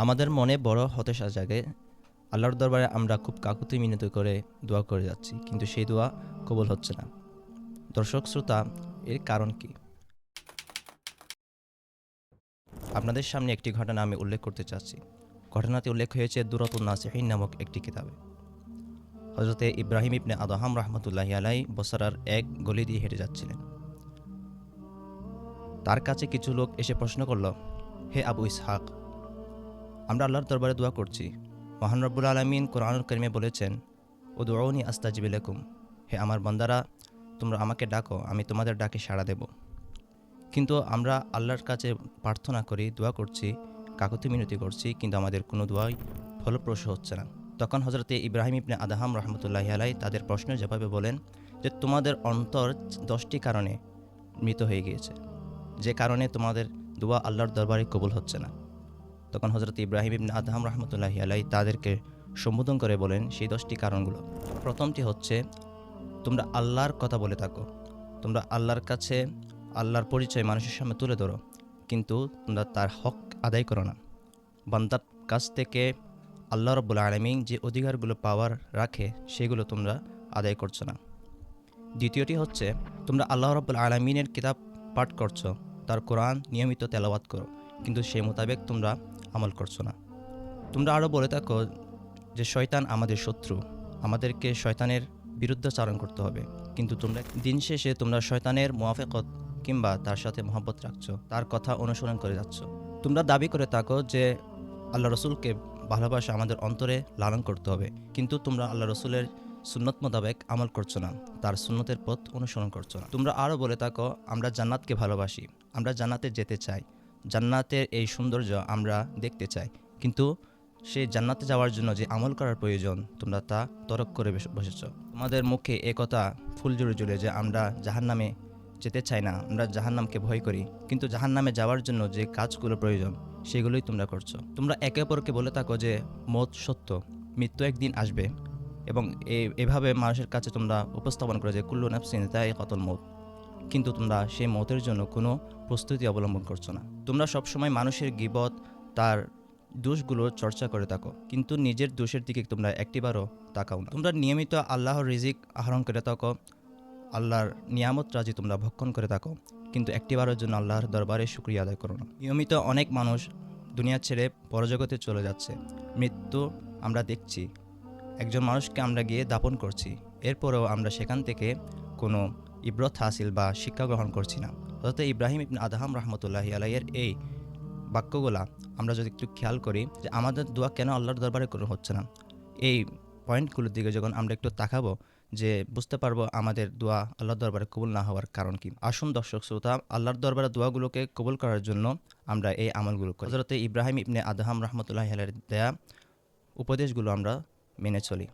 আমাদের মনে বড় হতাশা জাগে। আল্লাহর দরবারে আমরা খুব কাকুতি মিনতি করে দোয়া করে যাচ্ছি, কিন্তু সেই দোয়া কবুল হচ্ছে না। দর্শক শ্রোতা, এর কারণ কি? আপনাদের সামনে একটি ঘটনা আমি উল্লেখ করতে চাচ্ছি। ঘটনাটি উল্লেখ হয়েছে দুরাতুন নাসিহিন নামক একটি কিতাবে। হযরতে ইব্রাহিম ইবনে আদহাম রহমতুল্লাহি আলাই বসরার এক গলি দিয়ে হেঁটে যাচ্ছিলেন। তার কাছে কিছু লোক এসে প্রশ্ন করল, হে আবু ইসহাক, আমরা আল্লাহর দরবারে দোয়া করছি। মহান রব্বুল আলামিন কোরআনুল কারীমে বলেছেন, উদউনি আস্তাজিব লাকুম, হে আমার বান্দারা, তোমরা আমাকে ডাকো, আমি তোমাদের ডাকে সাড়া দেব। কিন্তু আমরা আল্লাহর কাছে প্রার্থনা করি, দোয়া করছি, কাকুতি মিনতি করছি, কিন্তু আমাদের কোনো দোয়াই ফলপ্রসূ হচ্ছে না। তখন হযরতে ইব্রাহিম ইবনে আদহাম রহমতুল্লাহি আলাই তাদের প্রশ্নের জবাবে বলেন যে, তোমাদের অন্তর 10টি কারণে মৃত হয়ে গিয়েছে, যে কারণে তোমাদের দোয়া আল্লাহর দরবারে কবুল হচ্ছে না। তখন হযরত ইব্রাহিম ইবনে আদহাম রহমতুল্লাহি আলাই তাদেরকে সম্বোধন করে বলেন সেই 10টি কারণগুলো। প্রথমটি হচ্ছে, তোমরা আল্লাহর কথা বলে থাকো, তোমরা আল্লাহর কাছে আল্লাহর পরিচয় মানুষের সামনে তুলে ধরো, কিন্তু তোমরা তার হক আদায় করো না। বান্দার কাছ থেকে আল্লাহ রাব্বুল আলামিন যে অধিকারগুলো পাওয়ার রাখে সেগুলো তোমরা আদায় করছো না। দ্বিতীয়টি হচ্ছে, তোমরা আল্লাহ রাব্বুল আলামিনের কিতাব পাঠ করছো, তার কোরআন নিয়মিত তেলাওয়াত করো, কিন্তু সেই মোতাবেক তোমরা আমল করছো না। তোমরা আরও বলে থাকো যে শয়তান আমাদের শত্রু, আমাদেরকে শয়তানের বিরুদ্ধাচারণ করতে হবে, কিন্তু তোমরা দিন শেষে তোমরা শয়তানের মুওয়াফাকত কিংবা তার সাথে মহব্বত রাখছো, তার কথা অনুসরণ করে যাচ্ছ। তোমরা দাবি করে থাকো যে আল্লাহ রসুলকে ভালোবাসা আমাদের অন্তরে লালন করতে হবে, কিন্তু তোমরা আল্লাহ রসুলের সুন্নত মোতাবেক আমল করছো না, তার সুন্নতের পথ অনুসরণ করছো না। তোমরা আরও বলে থাকো, আমরা জান্নাতকে ভালোবাসি, আমরা জান্নাতে যেতে চাই, জান্নাতের এই সৌন্দর্য আমরা দেখতে চাই, কিন্তু সেই জান্নাতে যাওয়ার জন্য যে আমল করার প্রয়োজন তোমরা তা তরক করে বসেছ। তোমাদের মুখে এ কথা ফুল জুড়ে জুড়ে যে আমরা জাহান্নামে যেতে চাই না, আমরা জাহান্নামকে ভয় করি, কিন্তু জাহান্নামে যাওয়ার জন্য যে কাজগুলো প্রয়োজন সেগুলোই তোমরা করছো। তোমরা একে অপরকে বলে থাকো যে মৌত সত্য, মৃত্যু একদিন আসবে, এবং এভাবে মানুষের কাছে তোমরা উপস্থাপন করো যে কুল্লু নাফসিন যায়িকাতুল মৌত, কিন্তু তোমরা সেই মৌতের জন্য কোনো প্রস্তুতি অবলম্বন করছো না। তোমরা সবসময় মানুষের গীবত, তার দোষগুলো চর্চা করে থাকো, কিন্তু নিজের দোষের দিকে তোমরা একটিবারও তাকাও না। তোমরা নিয়মিত আল্লাহর রিজিক আহরণ করে থাকো, আল্লাহর নিয়ামত রাজি তোমরা ভক্ষণ করে থাকো, কিন্তু একটিবারের জন্য আল্লাহর দরবারে শুকরিয়া আদায় করো না। নিয়মিত অনেক মানুষ দুনিয়া ছেড়ে পরজগতে চলে যাচ্ছে, মৃত্যু আমরা দেখছি, একজন মানুষকে আমরা গিয়ে দাপন করছি, এরপরেও আমরা সেখান থেকে কোনো ইবরত হাসিল বা শিক্ষা গ্রহণ করছি না। হযরত ইব্রাহিম ইবনে আদহাম রহমতুল্লাহি আলাইয়ের এই বাক্যগুলা আমরা যদি একটু খেয়াল করি যে আমাদের দোয়া কেন আল্লাহর দরবারে কবুল হচ্ছে না, এই পয়েন্টগুলোর দিকে যখন আমরা একটু তাকাবো, যে বুঝতে পারবো আমাদের দোয়া আল্লাহর দরবারে কবুল না হওয়ার কারণ কি। আসুন দর্শক শ্রোতা, আল্লাহর দরবারে দোয়াগুলোকে কবুল করার জন্য আমরা এই আমলগুলো করি। হযরত ইব্রাহিম ইবনে আদহাম রহমতুল্লাহি আলাইহির দেয়া উপদেশগুলো আমরা মেনে চলি।